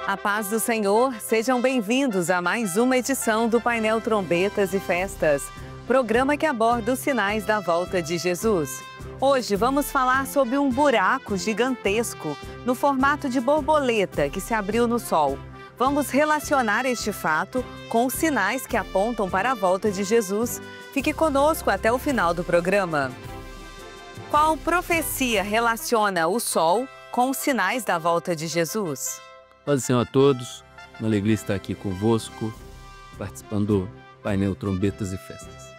A paz do Senhor, sejam bem-vindos a mais uma edição do Painel Trombetas e Festas, programa que aborda os sinais da volta de Jesus. Hoje vamos falar sobre um buraco gigantesco no formato de borboleta que se abriu no sol. Vamos relacionar este fato com os sinais que apontam para a volta de Jesus. Fique conosco até o final do programa. Qual profecia relaciona o sol com os sinais da volta de Jesus? Paz do Senhor a todos, uma alegria estar aqui convosco, participando do painel Trombetas e Festas.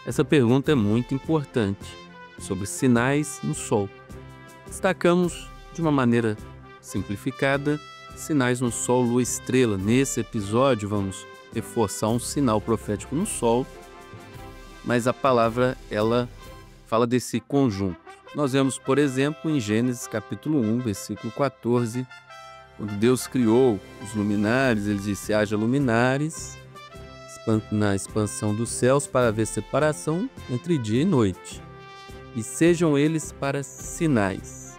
Essa pergunta é muito importante, sobre sinais no sol. Destacamos, de uma maneira simplificada, sinais no sol, lua, estrela. Nesse episódio vamos reforçar um sinal profético no sol, mas a palavra, ela fala desse conjunto. Nós vemos, por exemplo, em Gênesis capítulo 1, versículo 14, quando Deus criou os luminares, ele disse: haja luminares na expansão dos céus para haver separação entre dia e noite, e sejam eles para sinais,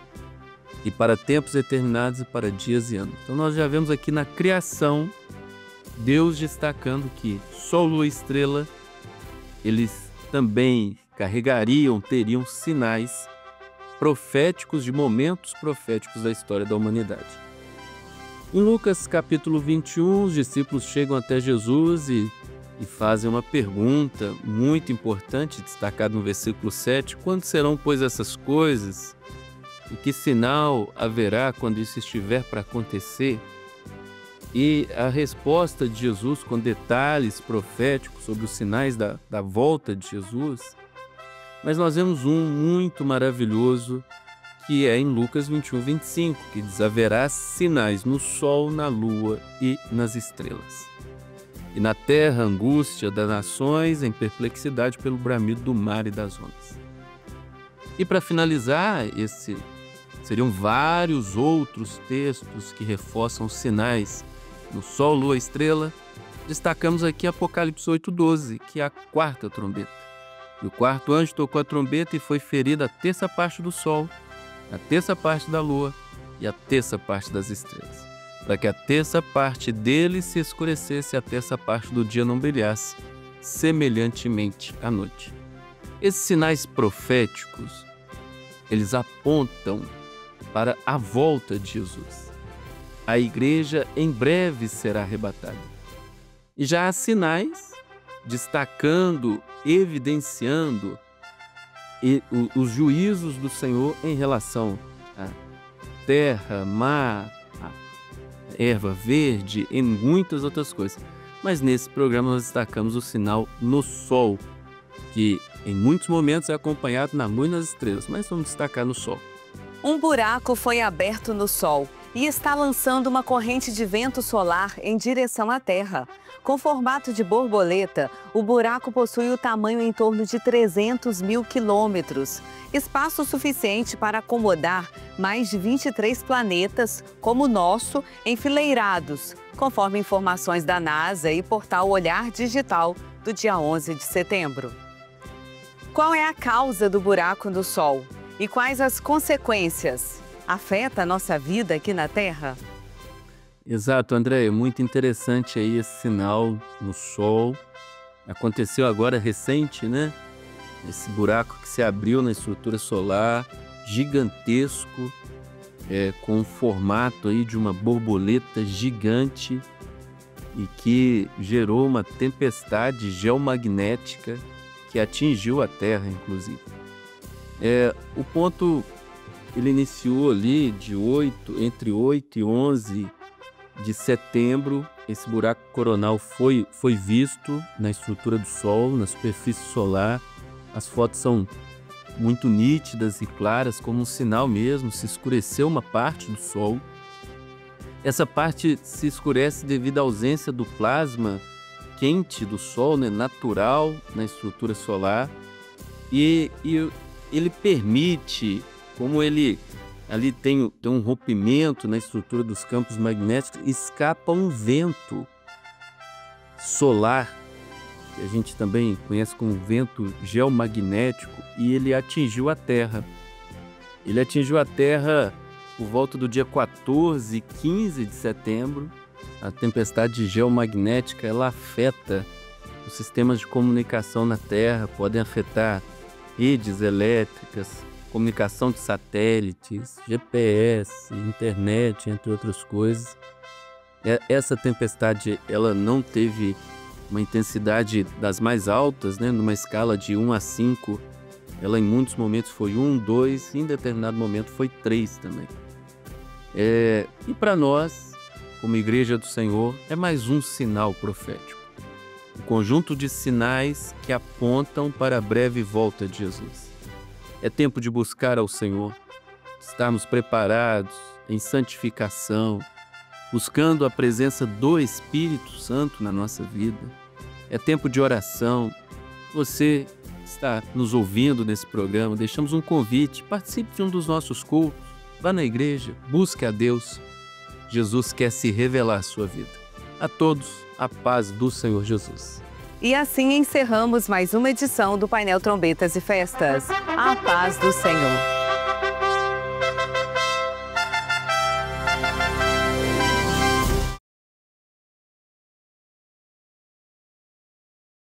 e para tempos determinados e para dias e anos. Então nós já vemos aqui na criação, Deus destacando que sol, lua e estrela, eles também teriam sinais proféticos, de momentos proféticos da história da humanidade. Em Lucas capítulo 21, os discípulos chegam até Jesus e fazem uma pergunta muito importante, destacada no versículo 7. Quando serão, pois, essas coisas? E que sinal haverá quando isso estiver para acontecer? E a resposta de Jesus, com detalhes proféticos sobre os sinais da volta de Jesus. Mas nós vemos um muito maravilhoso, que é em Lucas 21, 25, que diz: haverá sinais no sol, na lua e nas estrelas. E na terra, angústia das nações, em perplexidade pelo bramido do mar e das ondas. E para finalizar, seriam vários outros textos que reforçam os sinais no sol, lua e estrela. Destacamos aqui Apocalipse 8:12, que é a quarta trombeta. E o quarto anjo tocou a trombeta e foi ferida a terça parte do sol, a terça parte da lua e a terça parte das estrelas, para que a terça parte dele se escurecesse e a terça parte do dia não brilhasse, semelhantemente à noite. Esses sinais proféticos, eles apontam para a volta de Jesus. A igreja em breve será arrebatada. E já há sinais destacando, evidenciando os juízos do Senhor em relação à terra, mar, a erva verde e muitas outras coisas. Mas nesse programa nós destacamos o sinal no sol, que em muitos momentos é acompanhado na lua e nas estrelas, mas vamos destacar no sol. Um buraco foi aberto no sol e está lançando uma corrente de vento solar em direção à Terra. Com formato de borboleta, o buraco possui o tamanho em torno de 300 mil quilômetros, espaço suficiente para acomodar mais de 23 planetas, como o nosso, enfileirados, conforme informações da NASA e portal Olhar Digital do dia 11 de setembro. Qual é a causa do buraco no Sol e quais as consequências? Afeta a nossa vida aqui na Terra? Exato, André, é muito interessante aí esse sinal no sol. Aconteceu agora recente, né? Esse buraco que se abriu na estrutura solar, gigantesco, com o formato aí de uma borboleta gigante e que gerou uma tempestade geomagnética que atingiu a Terra, inclusive. O ponto, ele iniciou ali entre 8 e 11 de setembro. Esse buraco coronal foi visto na estrutura do Sol, na superfície solar. As fotos são muito nítidas e claras, como um sinal mesmo. Se escureceu uma parte do Sol. Essa parte se escurece devido à ausência do plasma quente do Sol, né, natural na estrutura solar. E ele permite, como ele ali tem um rompimento na estrutura dos campos magnéticos, escapa um vento solar, que a gente também conhece como vento geomagnético, e ele atingiu a Terra. Ele atingiu a Terra por volta do dia 14 e 15 de setembro. A tempestade geomagnética, ela afeta os sistemas de comunicação na Terra, podem afetar redes elétricas, comunicação de satélites, GPS, internet, entre outras coisas. Essa tempestade, ela não teve uma intensidade das mais altas, né? Numa escala de 1 a 5, ela em muitos momentos foi 1, 2, e em determinado momento foi 3 também. E para nós, como Igreja do Senhor, é mais um sinal profético. Um conjunto de sinais que apontam para a breve volta de Jesus. É tempo de buscar ao Senhor, estarmos preparados em santificação, buscando a presença do Espírito Santo na nossa vida. É tempo de oração. Você está nos ouvindo nesse programa, deixamos um convite, participe de um dos nossos cultos, vá na igreja, busque a Deus. Jesus quer se revelar à sua vida. A todos, a paz do Senhor Jesus. E assim encerramos mais uma edição do Painel Trombetas e Festas. A paz do Senhor.